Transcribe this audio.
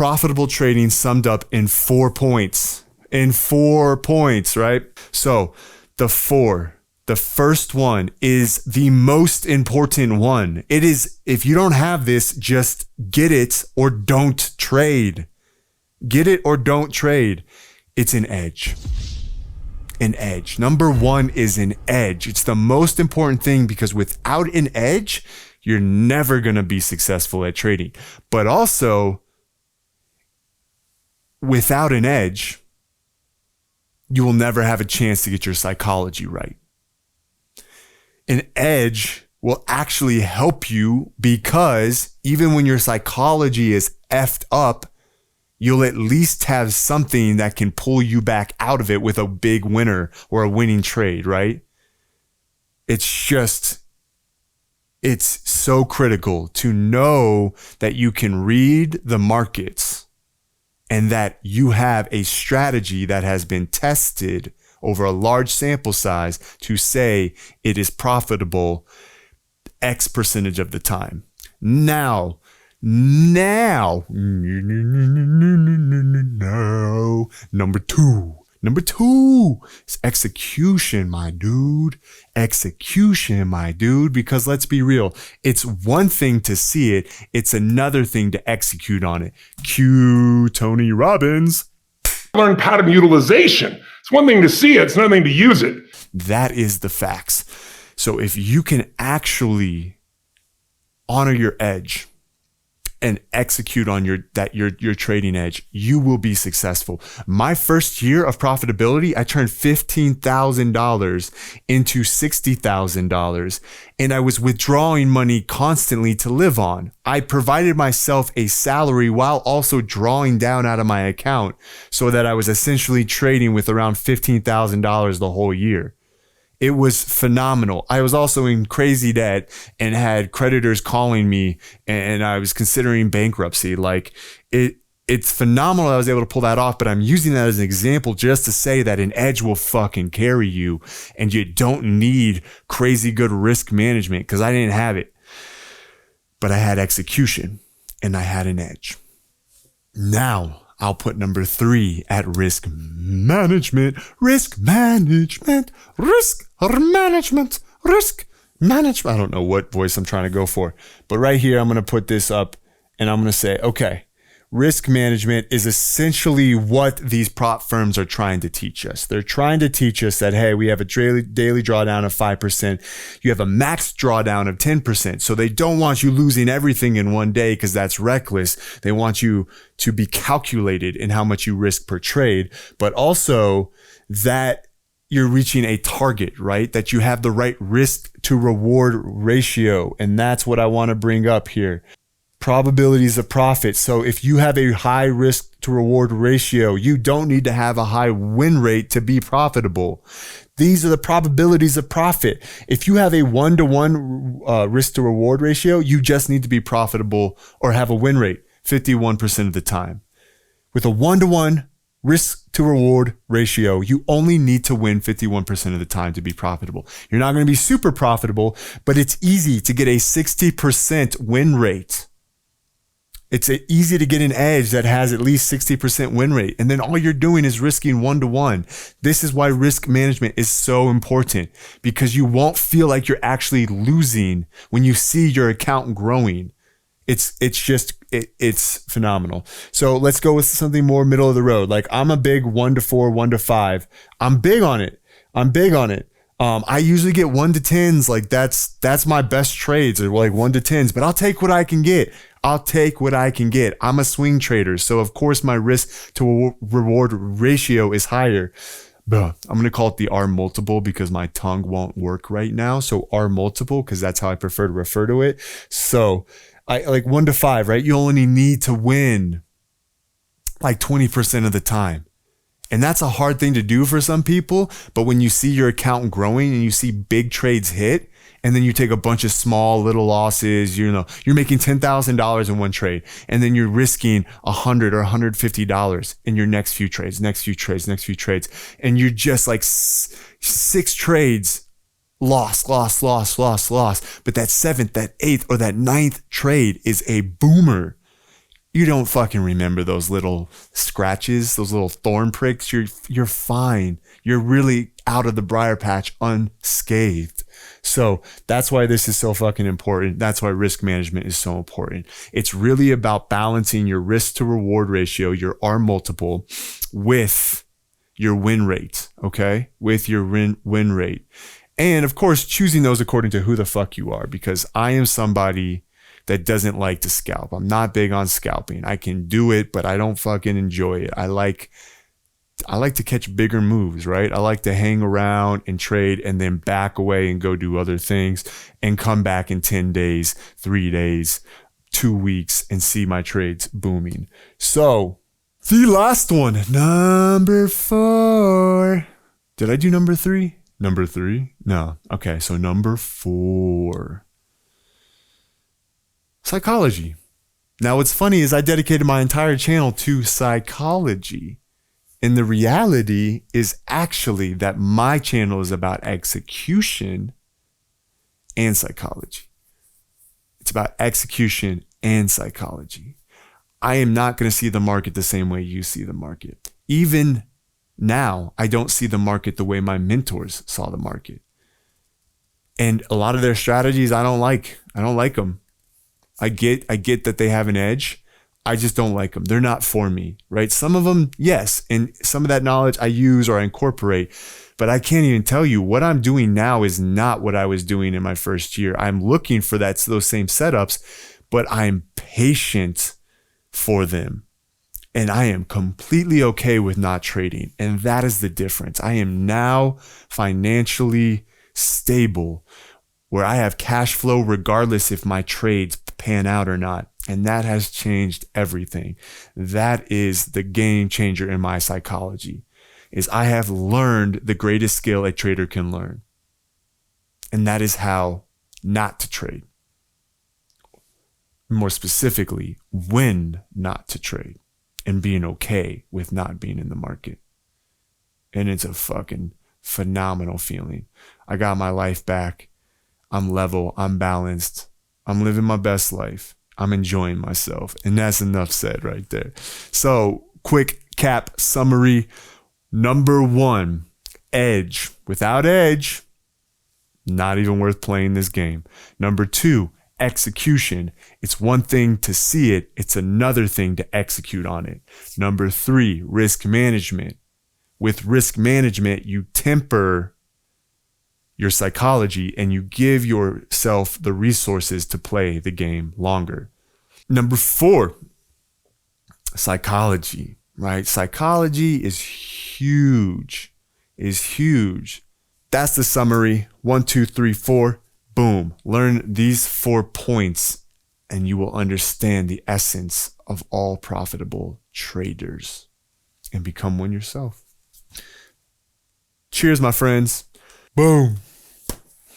profitable trading summed up in 4 points. In 4 points, right? So the first one is the most important one. It is, if you don't have this, just get it or don't trade. Get it or don't trade. It's an edge. An edge. Number one is an edge. It's the most important thing because without an edge, you're never going to be successful at trading. But also, without an edge, you will never have a chance to get your psychology right. An edge will actually help you because even when your psychology is effed up, you'll at least have something that can pull you back out of it with a big winner or a winning trade, right? It's so critical to know that you can read the markets and that you have a strategy that has been tested over a large sample size to say it is profitable X percentage of the time. Now, number two is execution, my dude. Execution, my dude, because let's be real. It's one thing to see it. It's another thing to execute on it. Cue Tony Robbins. Learn pattern utilization. It's one thing to see it. It's another thing to use it. That is the facts. So if you can actually honor your edge and execute on your trading edge, you will be successful. My first year of profitability, I turned $15,000 into $60,000, and I was withdrawing money constantly to live on. I provided myself a salary while also drawing down out of my account so that I was essentially trading with around $15,000 the whole year. It was phenomenal. I was also in crazy debt and had creditors calling me, and I was considering bankruptcy. Like it's phenomenal I was able to pull that off, but I'm using that as an example just to say that an edge will fucking carry you, and you don't need crazy good risk management because I didn't have it. But I had execution and I had an edge. Now, I'll put number 3 at risk management. Risk management. Risk management. Risk management. I don't know what voice I'm trying to go for. But right here, I'm going to put this up and I'm going to say, okay, risk management is essentially what these prop firms are trying to teach us. They're trying to teach us that, hey, we have a daily drawdown of 5%. You have a max drawdown of 10%. So they don't want you losing everything in one day because that's reckless. They want you to be calculated in how much you risk per trade, but also that you're reaching a target, right? That you have the right risk to reward ratio. And that's what I want to bring up here. Probabilities of profit. So if you have a high risk to reward ratio, you don't need to have a high win rate to be profitable. These are the probabilities of profit. If you have a 1-to-1 risk to reward ratio, you just need to be profitable or have a win rate 51% of the time. With a 1-to-1 risk to reward ratio, you only need to win 51% of the time to be profitable. You're not going to be super profitable, but it's easy to get a 60% win rate. It's easy to get an edge that has at least 60% win rate. And then all you're doing is risking 1-to-1. This is why risk management is so important, because you won't feel like you're actually losing when you see your account growing. It's phenomenal. So let's go with something more middle of the road. Like I'm a big 1-to-4, 1-to-5. I'm big on it. I usually get 1-to-10s. Like that's my best trades, are like 1-to-10s, but I'll take what I can get. I'm a swing trader. So of course my risk to reward ratio is higher. I'm going to call it the R multiple because my tongue won't work right now. So R multiple, because that's how I prefer to refer to it. So I like 1-to-5, right? You only need to win like 20% of the time. And that's a hard thing to do for some people. But when you see your account growing and you see big trades hit, and then you take a bunch of small little losses, you're making $10,000 in one trade, and then you're risking $100 or $150 in your next few trades. And you're just like 6 trades, loss. But that 7th, that 8th, or that 9th trade is a boomer. You don't fucking remember those little scratches, those little thorn pricks. You're fine. You're really out of the briar patch unscathed. So that's why this is so fucking important. That's why risk management is so important. It's really about balancing your risk to reward ratio, your R multiple, with your win rate, okay? With your win rate. And of course, choosing those according to who the fuck you are, because I am somebody that doesn't like to scalp. I'm not big on scalping. I can do it, but I don't fucking enjoy it. I like to catch bigger moves, right? I like to hang around and trade and then back away and go do other things and come back in 10 days, 3 days, 2 weeks and see my trades booming. So the last one, number 4. Did I do number 3? Number 3? No. Okay, so number 4. Psychology. Now, what's funny is I dedicated my entire channel to psychology. And the reality is actually that my channel is about execution and psychology. It's about execution and psychology. I am not going to see the market the same way you see the market. Even now, I don't see the market the way my mentors saw the market. And a lot of their strategies I don't like. I don't like them. I get that they have an edge. I just don't like them. They're not for me, right? Some of them, yes. And some of that knowledge I use or I incorporate, but I can't even tell you what I'm doing now is not what I was doing in my first year. I'm looking for those same setups, but I'm patient for them. And I am completely okay with not trading. And that is the difference. I am now financially stable where I have cash flow regardless if my trades pan out or not. And that has changed everything. That is the game changer in my psychology, is I have learned the greatest skill a trader can learn. And that is how not to trade. More specifically, when not to trade and being okay with not being in the market. And it's a fucking phenomenal feeling. I got my life back. I'm level. I'm balanced. I'm living my best life. I'm enjoying myself. And that's enough said right there. So, quick cap summary. Number 1, edge. Without edge, not even worth playing this game. Number 2, execution. It's one thing to see it. It's another thing to execute on it. Number 3, risk management. With risk management, you temper your psychology and you give yourself the resources to play the game longer. Number 4, psychology, right? Psychology is huge, That's the summary. 1, 2, 3, 4. Boom. Learn these 4 points and you will understand the essence of all profitable traders and become one yourself. Cheers, my friends. Boom.